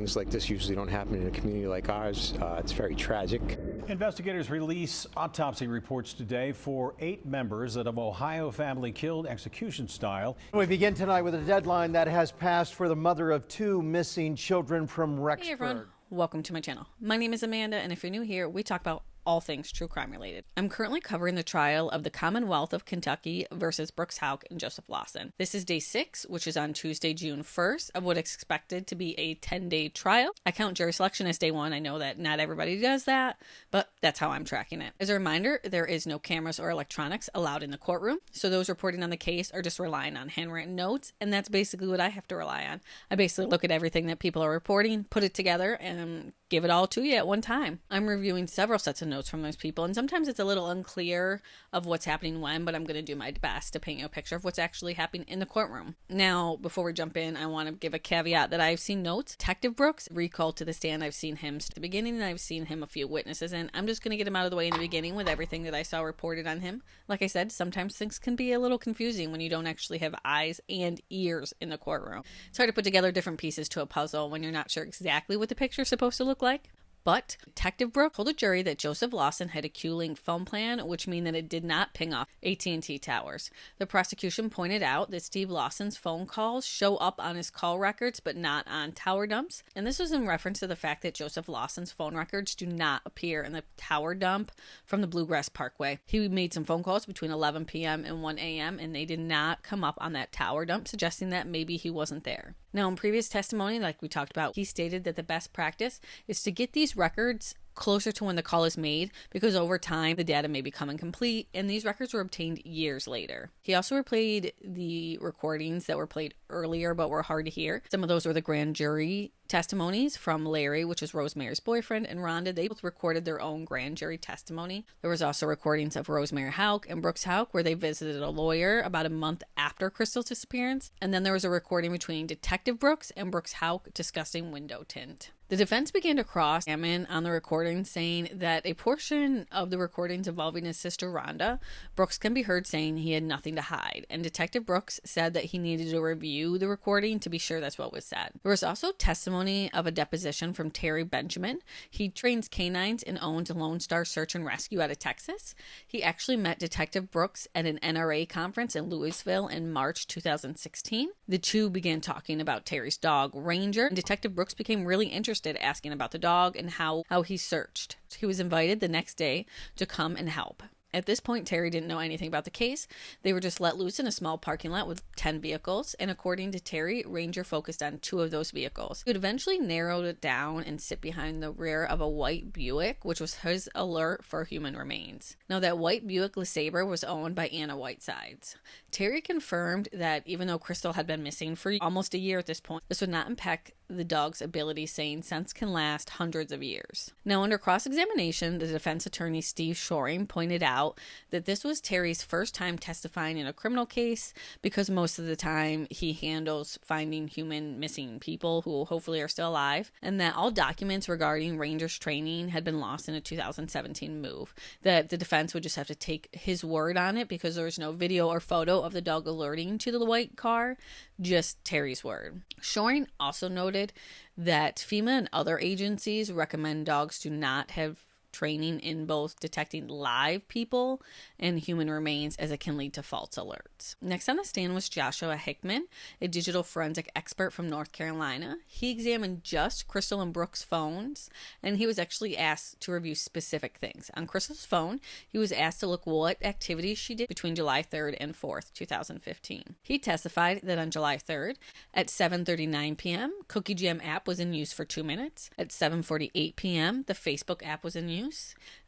Things like this usually don't happen in a community like ours. It's very tragic. Investigators release autopsy reports today for 8 members of an Ohio family killed execution style. We begin tonight with a deadline that has passed for the mother of 2 missing children from Rexburg. Hey everyone, welcome to my channel. My name is Amanda, and if you're new here, we talk about all things true crime related. I'm currently covering the trial of the Commonwealth of Kentucky versus Brooks Houck and Joseph Lawson. This is day 6, which is on Tuesday, June 1st, of what is expected to be a 10-day trial. I count jury selection as day 1. I know that not everybody does that, but that's how I'm tracking it. As a reminder, there is no cameras or electronics allowed in the courtroom, so those reporting on the case are just relying on handwritten notes, and that's basically what I have to rely on. I basically look at everything that people are reporting, put it together, and give it all to you at one time. I'm reviewing several sets of notes from those people, and sometimes it's a little unclear of what's happening when, but I'm going to do my best to paint you a picture of what's actually happening in the courtroom. Now, before we jump in, I want to give a caveat that I've seen notes. Detective Brooks recalled to the stand. I've seen him at the beginning, and I've seen him a few witnesses, and I'm just going to get him out of the way in the beginning with everything that I saw reported on him. Like I said, sometimes things can be a little confusing when you don't actually have eyes and ears in the courtroom. It's hard to put together different pieces to a puzzle when you're not sure exactly what the picture's supposed to look like. But Detective Brooks told a jury that Joseph Lawson had a Q-Link phone plan, which means that it did not ping off AT&T towers. The prosecution pointed out that Steve Lawson's phone calls show up on his call records, but not on tower dumps. And this was in reference to the fact that Joseph Lawson's phone records do not appear in the tower dump from the Bluegrass Parkway. He made some phone calls between 11 p.m. and 1 a.m., and they did not come up on that tower dump, suggesting that maybe he wasn't there. Now, in previous testimony, like we talked about, he stated that the best practice is to get these records closer to when the call is made, because over time the data may become incomplete, and these records were obtained years later. He also replayed the recordings that were played earlier but were hard to hear. Some of those were the grand jury testimonies from Larry, which is Rosemary's boyfriend, and Rhonda. They both recorded their own grand jury testimony. There was also recordings of Rosemary Houck and Brooks Houck where they visited a lawyer about a month after Crystal's disappearance, and then there was a recording between Detective Brooks and Brooks Houck discussing window tint. The defense began to cross-examine on the recording, saying that a portion of the recordings involving his sister Rhonda, Brooks can be heard saying he had nothing to hide, and Detective Brooks said that he needed to review the recording to be sure that's what was said. There was also testimony of a deposition from Terry Benjamin. He trains canines and owns a Lone Star Search and Rescue out of Texas. He actually met Detective Brooks at an NRA conference in Louisville in March 2016. The two began talking about Terry's dog, Ranger, and Detective Brooks became really interested, asking about the dog and how he searched. He was invited the next day to come and help. At this point, Terry didn't know anything about the case. They were just let loose in a small parking lot with 10 vehicles, and according to Terry, Ranger focused on 2 of those vehicles. He would eventually narrow it down and sit behind the rear of a white Buick, which was his alert for human remains. Now, that white Buick LeSabre was owned by Anna Whitesides. Terry confirmed that even though Crystal had been missing for almost a year at this point, this would not impact the dog's ability, saying scents can last hundreds of years. Now, under cross-examination, the defense attorney Steve Shoring pointed out that this was Terry's first time testifying in a criminal case, because most of the time he handles finding human missing people who hopefully are still alive, and that all documents regarding Ranger's training had been lost in a 2017 move. That the defense would just have to take his word on it because there was no video or photo of the dog alerting to the white car, just Terry's word. Shoring also noted that FEMA and other agencies recommend dogs do not have training in both detecting live people and human remains, as it can lead to false alerts. Next on the stand was Joshua Hickman, a digital forensic expert from North Carolina. He examined just Crystal and Brooks' phones, and he was actually asked to review specific things. On Crystal's phone, he was asked to look what activities she did between July 3rd and 4th, 2015. He testified that on July 3rd, at 7:39 p.m., Cookie Jam app was in use for 2 minutes. At 7:48 p.m., the Facebook app was in use.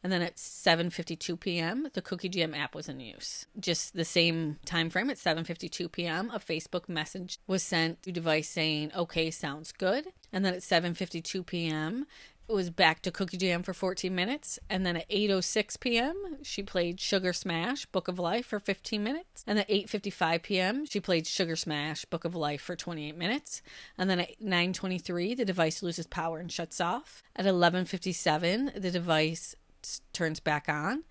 And then at 7:52 p.m., the Cookie Jam app was in use. Just the same time frame, at 7:52 p.m., a Facebook message was sent to device saying, "Okay, sounds good." And then at 7:52 p.m., it was back to Cookie Jam for 14 minutes. And then at 8:06 p.m., she played Sugar Smash, Book of Life for 15 minutes. And at 8:55 p.m., she played Sugar Smash, Book of Life for 28 minutes. And then at 9:23, the device loses power and shuts off. At 11:57, the device turns back on.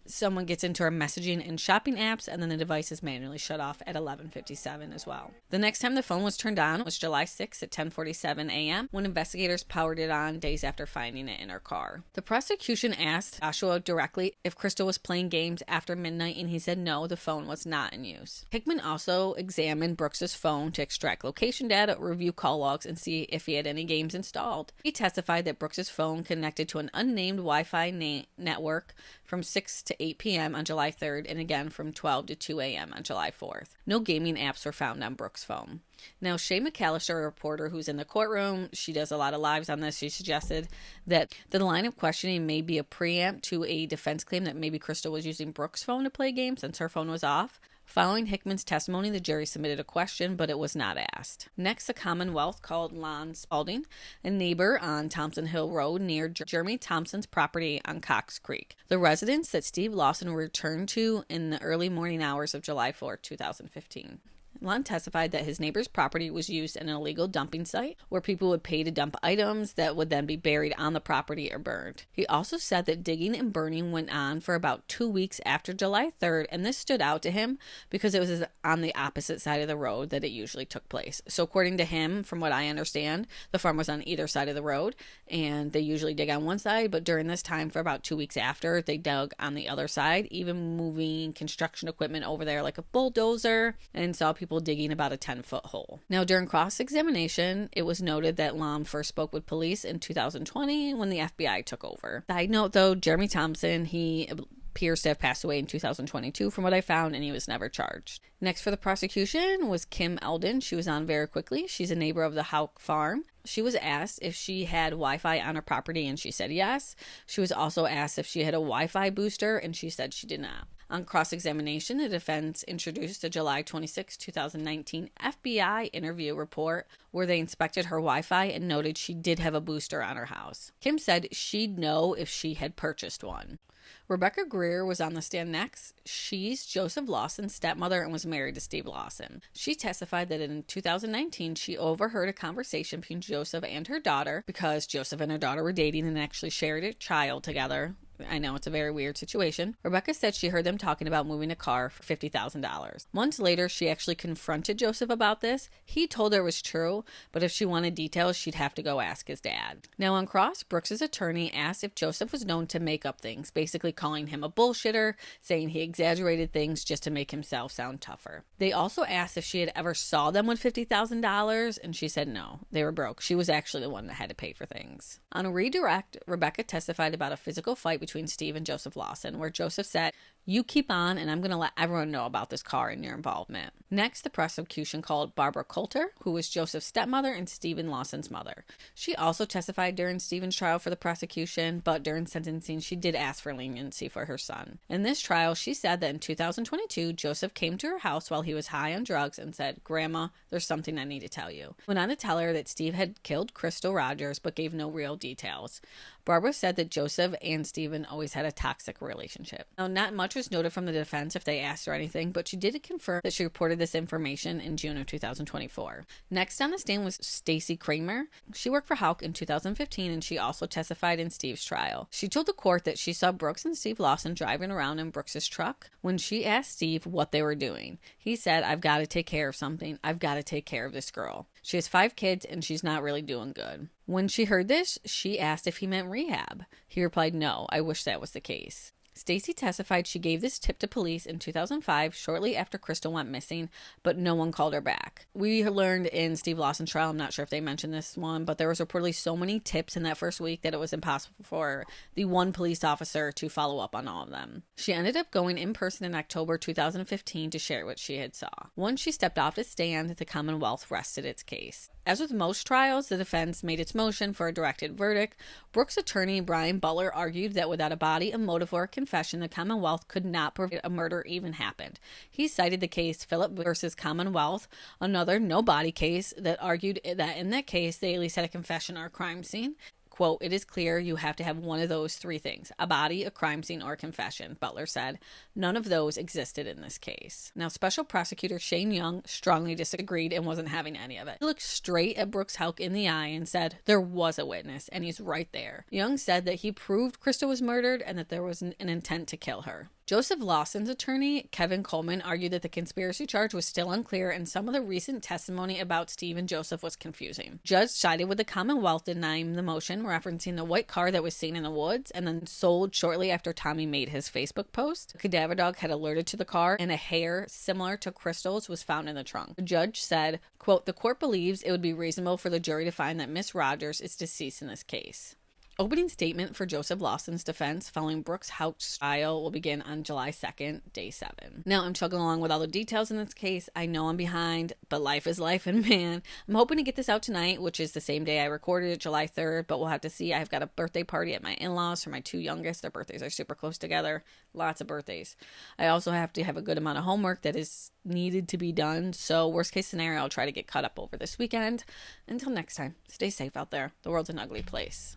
someone gets into her messaging and shopping apps, and then the device is manually shut off at 11:57 as well. The next time the phone was turned on was July 6 at 10:47 a.m. when investigators powered it on days after finding it in her car. The prosecution asked Joshua directly if Crystal was playing games after midnight, and he said no, the phone was not in use. Hickman also examined Brooks's phone to extract location data, review call logs, and see if he had any games installed. He testified that Brooks's phone connected to an unnamed Wi-Fi network from 6 to 8 p.m. on July 3rd and again from 12 to 2 a.m. on July 4th. No gaming apps were found on Brooks' phone. Now, Shay McAllister, a reporter who's in the courtroom, she does a lot of lives on this. She suggested that the line of questioning may be a preempt to a defense claim that maybe Crystal was using Brooks' phone to play games since her phone was off. Following Hickman's testimony, the jury submitted a question, but it was not asked. Next, the Commonwealth called Lon Spalding, a neighbor on Thompson Hill Road near Jeremy Thompson's property on Cox Creek, the residence that Steve Lawson returned to in the early morning hours of July 4, 2015. Lon testified that his neighbor's property was used as an illegal dumping site where people would pay to dump items that would then be buried on the property or burned. He also said that digging and burning went on for about 2 weeks after July 3rd, and this stood out to him because it was on the opposite side of the road that it usually took place. So according to him, from what I understand, the farm was on either side of the road, and they usually dig on one side, but during this time, for about 2 weeks after, they dug on the other side, even moving construction equipment over there like a bulldozer, and saw people digging about a 10-foot hole. Now, during cross-examination, it was noted that Lon first spoke with police in 2020 when the FBI took over. Side note, though, Jeremy Thompson, he appears to have passed away in 2022 from what I found, and he was never charged. Next for the prosecution was Kim Eldon. She was on very quickly. She's a neighbor of the Houck farm. She was asked if she had Wi-Fi on her property, and she said yes. She was also asked if she had a Wi-Fi booster, and she said she did not. On cross-examination, the defense introduced a July 26, 2019 FBI interview report where they inspected her Wi-Fi and noted she did have a booster on her house. Kim said she'd know if she had purchased one. Rebecca Greer was on the stand next. She's Joseph Lawson's stepmother and was married to Steve Lawson. She testified that in 2019, she overheard a conversation between Joseph and her daughter because Joseph and her daughter were dating and actually shared a child together. I know it's a very weird situation. Rebecca said she heard them talking about moving a car for $50,000. Months later, she actually confronted Joseph about this. He told her it was true, but if she wanted details, she'd have to go ask his dad. Now on cross, Brooks's attorney asked if Joseph was known to make up things, basically calling him a bullshitter, saying he exaggerated things just to make himself sound tougher. They also asked if she had ever saw them with $50,000, and she said no, they were broke. She was actually the one that had to pay for things. On a redirect, Rebecca testified about a physical fight between Steve and Joseph Lawson, where Joseph said, "You keep on, and I'm going to let everyone know about this car and your involvement." Next, the prosecution called Barbara Coulter, who was Joseph's stepmother and Stephen Lawson's mother. She also testified during Stephen's trial for the prosecution, but during sentencing, she did ask for leniency for her son. In this trial, she said that in 2022, Joseph came to her house while he was high on drugs and said, "Grandma, there's something I need to tell you." Went on to tell her that Steve had killed Crystal Rogers, but gave no real details. Barbara said that Joseph and Stephen always had a toxic relationship. Now, not much was noted from the defense if they asked her anything, but she did confirm that she reported this information in June of 2024. Next on the stand was Stacy Kramer. She worked for Houck in 2015, and she also testified in Steve's trial. She told the court that she saw Brooks and Steve Lawson driving around in Brooks's truck when she asked Steve what they were doing. He said, "I've got to take care of something. I've got to take care of this girl. She has 5 kids, and she's not really doing good." When she heard this, she asked if he meant rehab. He replied, "No, I wish that was the case." Stacy testified she gave this tip to police in 2005, shortly after Crystal went missing, but no one called her back. We learned in Steve Lawson's trial, I'm not sure if they mentioned this one, but there was reportedly so many tips in that first week that it was impossible for the one police officer to follow up on all of them. She ended up going in person in October 2015 to share what she had saw. Once she stepped off the stand, the Commonwealth rested its case. As with most trials, the defense made its motion for a directed verdict. Brooks' attorney, Brian Butler, argued that without a body, a motive, or a confession, the Commonwealth could not prove a murder even happened. He cited the case Phillip versus Commonwealth, another no-body case, that argued that in that case, they at least had a confession or a crime scene. quote, "It is clear you have to have one of those three things, a body, a crime scene, or a confession," Butler said. None of those existed in this case. Now, Special Prosecutor Shane Young strongly disagreed and wasn't having any of it. He looked straight at Brooks Houck in the eye and said, "There was a witness, and he's right there." Young said that he proved Krista was murdered and that there was an intent to kill her. Joseph Lawson's attorney, Kevin Coleman, argued that the conspiracy charge was still unclear and some of the recent testimony about Steve and Joseph was confusing. Judge sided with the Commonwealth denying the motion, referencing the white car that was seen in the woods and then sold shortly after Tommy made his Facebook post. The cadaver dog had alerted to the car and a hair similar to Crystal's was found in the trunk. The judge said, quote, "The court believes it would be reasonable for the jury to find that Miss Rogers is deceased in this case." Opening statement for Joseph Lawson's defense following Brooks Houck's trial will begin on July 2nd, day 7. Now, I'm chugging along with all the details in this case. I know I'm behind, but life is life, and man, I'm hoping to get this out tonight, which is the same day I recorded it, July 3rd, but we'll have to see. I've got a birthday party at my in-laws for my 2 youngest. Their birthdays are super close together. Lots of birthdays. I also have to have a good amount of homework that is needed to be done, so worst case scenario, I'll try to get caught up over this weekend. Until next time, stay safe out there. The world's an ugly place.